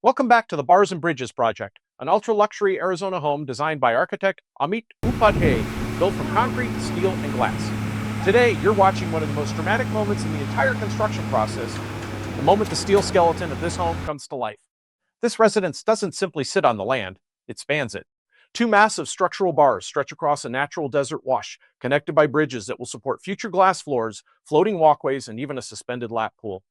Welcome back to the Bars and Bridges Project, an ultra-luxury Arizona home designed by architect Amit Upadhye, built from concrete, steel, and glass. Today, you're watching one of the most dramatic moments in the entire construction process, the moment the steel skeleton of this home comes to life. This residence doesn't simply sit on the land, it spans it. Two massive structural bars stretch across a natural desert wash, connected by bridges that will support future glass floors, floating walkways, and even a suspended lap pool.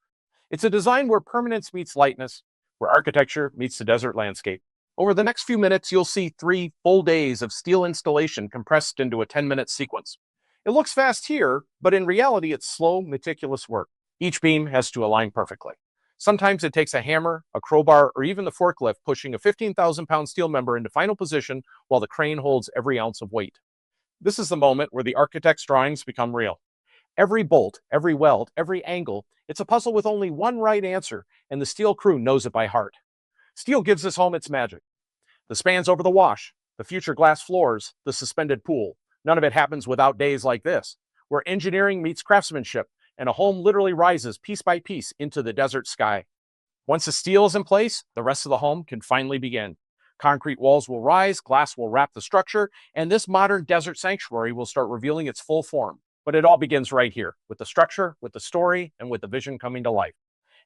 It's a design where permanence meets lightness, where architecture meets the desert landscape. Over the next few minutes, you'll see 3 full days of steel installation compressed into a 10-minute sequence. It looks fast here, but in reality, it's slow, meticulous work. Each beam has to align perfectly. Sometimes it takes a hammer, a crowbar, or even the forklift pushing a 15,000-pound steel member into final position while the crane holds every ounce of weight. This is the moment where the architect's drawings become real. Every bolt, every weld, every angle, it's a puzzle with only one right answer, and the steel crew knows it by heart. Steel gives this home its magic. The spans over the wash, the future glass floors, the suspended pool. None of it happens without days like this, where engineering meets craftsmanship, and a home literally rises piece by piece into the desert sky. Once the steel is in place, the rest of the home can finally begin. Concrete walls will rise, glass will wrap the structure, and this modern desert sanctuary will start revealing its full form. But it all begins right here, with the structure, with the story, and with the vision coming to life.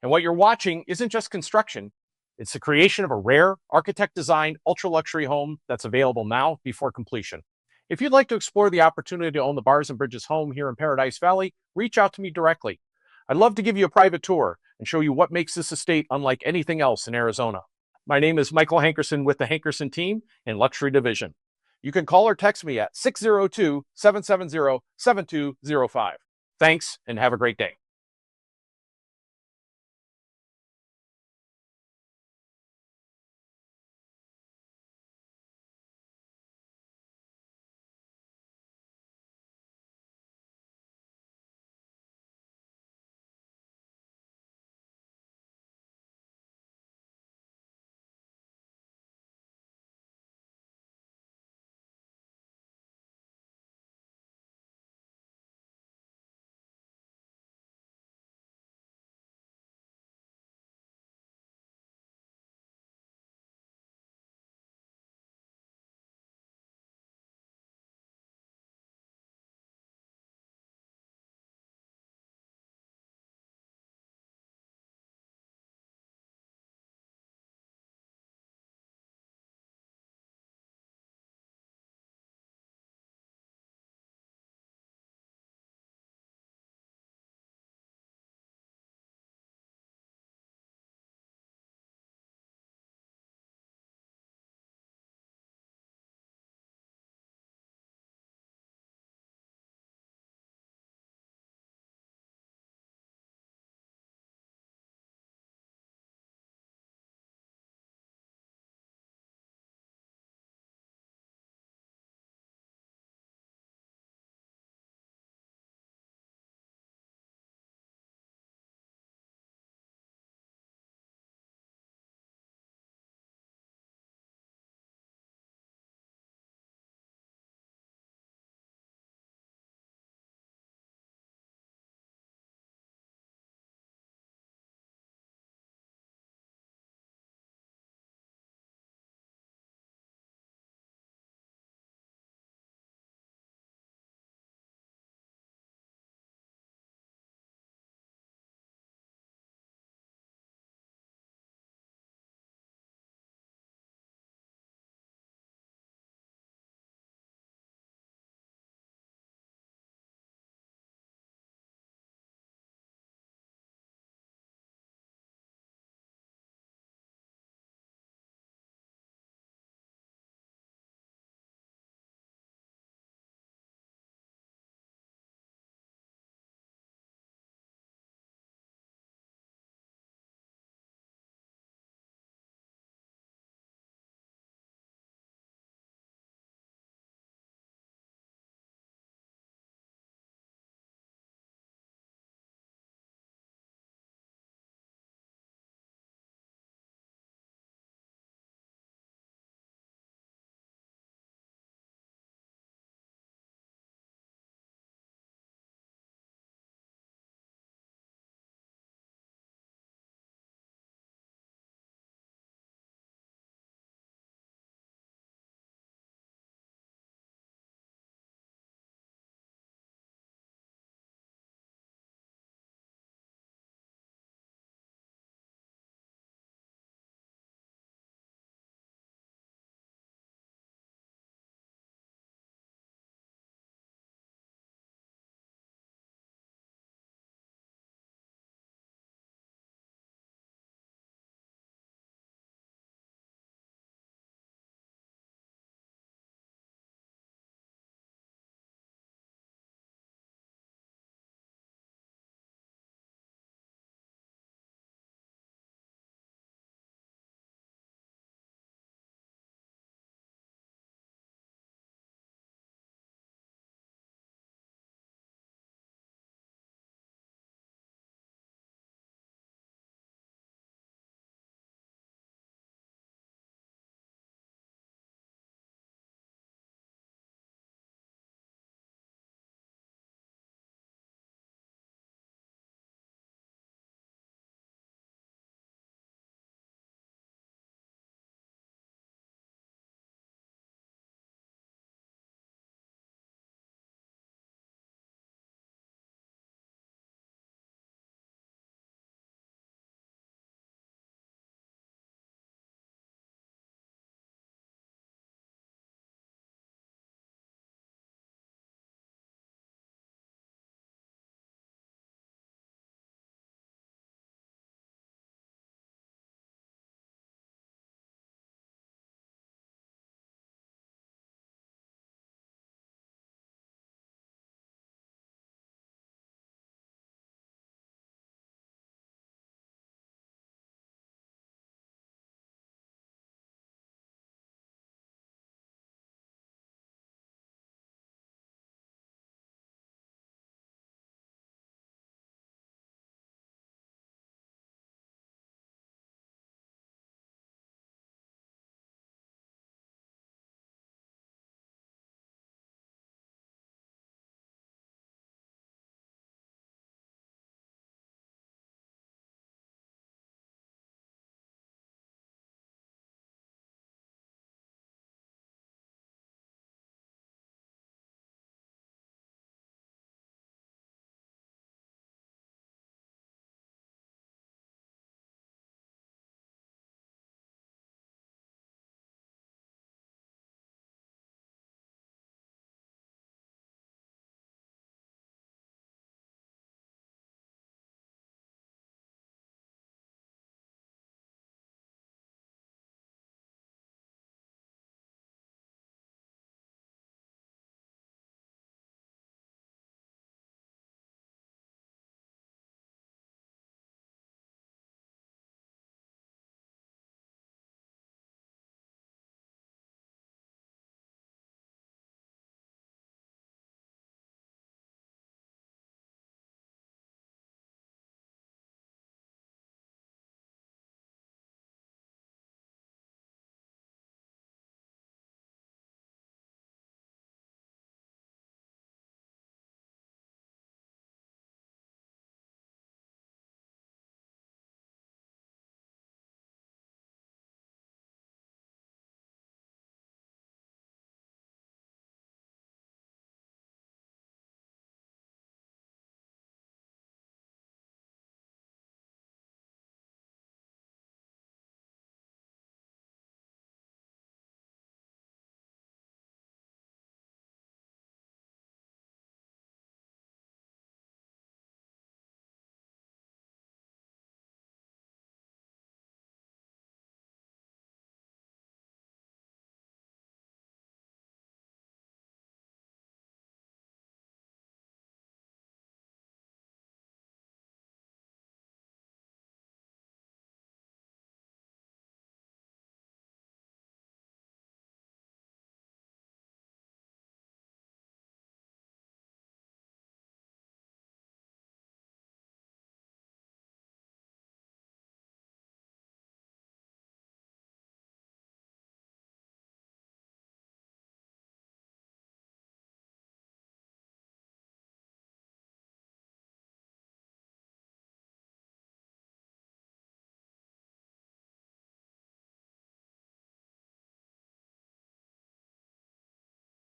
And what you're watching isn't just construction, it's the creation of a rare, architect-designed, ultra-luxury home that's available now before completion. If you'd like to explore the opportunity to own the Bars and Bridges home here in Paradise Valley, reach out to me directly. I'd love to give you a private tour and show you what makes this estate unlike anything else in Arizona. My name is Michael Hankerson with the Hankerson team in Luxury Division. You can call or text me at 602-770-7205. Thanks, and have a great day.